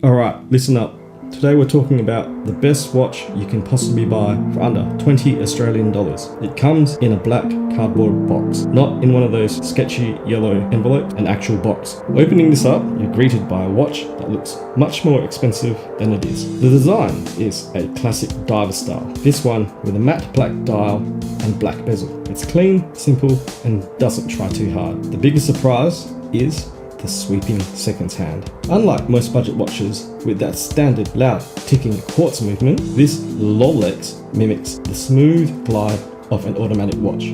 Alright, listen up. Today we're talking about the best watch you can possibly buy for under 20 Australian dollars. It comes in a black cardboard box, not in one of those sketchy yellow envelopes, an actual box. Opening this up, you're greeted by a watch that looks much more expensive than it is. The design is a classic diver style, this one with a matte black dial and black bezel. It's clean, simple, and doesn't try too hard. The biggest surprise is the sweeping seconds hand. Unlike most budget watches with that standard loud ticking quartz movement, this LAULEX mimics the smooth glide of an automatic watch.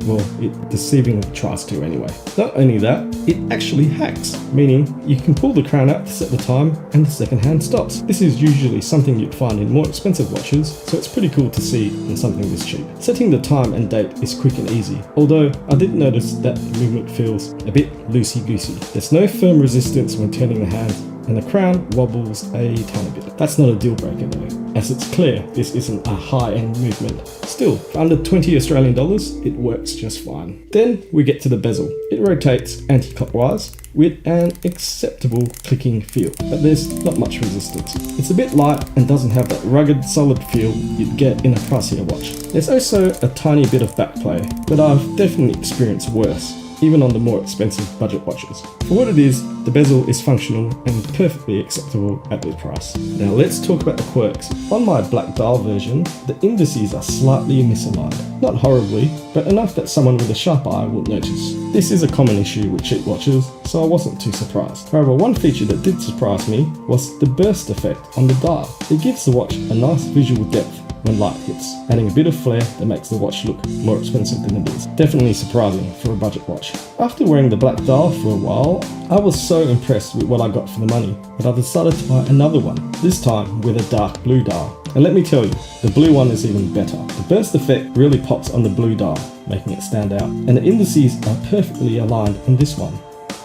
Well, it deceivingly tries to anyway. Not only that, it actually hacks, meaning you can pull the crown out to set the time and the second hand stops. This is usually something you'd find in more expensive watches, so it's pretty cool to see in something this cheap. Setting the time and date is quick and easy, although I did notice that the movement feels a bit loosey-goosey. There's no firm resistance when turning the hands, and the crown wobbles a tiny bit. That's not a deal breaker though, as it's clear this isn't a high-end movement. Still, for under 20 Australian dollars, it works just fine. Then we get to the bezel. It rotates anti-clockwise with an acceptable clicking feel, but there's not much resistance. It's a bit light and doesn't have that rugged, solid feel you'd get in a pricier watch. There's also a tiny bit of backplay, but I've definitely experienced worse, even on the more expensive budget watches. For what it is, the bezel is functional and perfectly acceptable at this price. Now let's talk about the quirks. On my black dial version, the indices are slightly misaligned. Not horribly, but enough that someone with a sharp eye will notice. This is a common issue with cheap watches, so I wasn't too surprised. However, one feature that did surprise me was the burst effect on the dial. It gives the watch a nice visual depth when light hits, adding a bit of flair that makes the watch look more expensive than it is. Definitely surprising for a budget watch. After wearing the black dial for a while, I was so impressed with what I got for the money that I decided to buy another one, this time with a dark blue dial. And let me tell you, the blue one is even better. The burst effect really pops on the blue dial, making it stand out, and the indices are perfectly aligned on this one.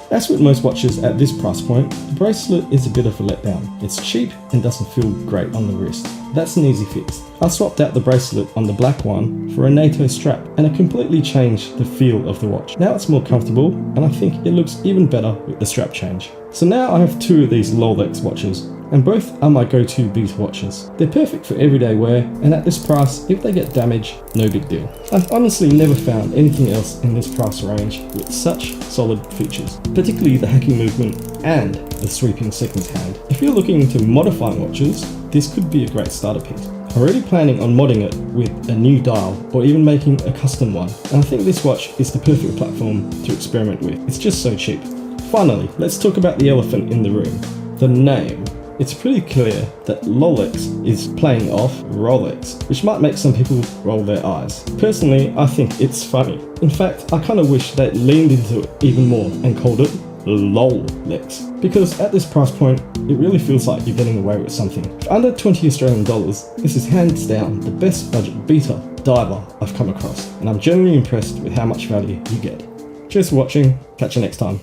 As with most watches at this price point, the bracelet is a bit of a letdown. It's cheap and doesn't feel great on the wrist. That's an easy fix. I swapped out the bracelet on the black one for a NATO strap, and it completely changed the feel of the watch. Now it's more comfortable, and I think it looks even better with the strap change. So now I have two of these LAULEX watches, and both are my go-to beta watches. They're perfect for everyday wear, and at this price, if they get damaged, no big deal. I've honestly never found anything else in this price range with such solid features, particularly the hacking movement and the sweeping seconds hand. If you're looking to modify watches, this could be a great starter piece. I'm already planning on modding it with a new dial or even making a custom one, and I think this watch is the perfect platform to experiment with. It's just so cheap. Finally, let's talk about the elephant in the room, the name. It's pretty clear that LAULEX is playing off Rolex, which might make some people roll their eyes. Personally, I think it's funny. In fact, I kind of wish they'd leaned into it even more and called it LAULEX, because at this price point, it really feels like you're getting away with something. For under 20 Australian dollars, this is hands down the best budget beta diver I've come across, and I'm genuinely impressed with how much value you get. Cheers for watching, catch you next time.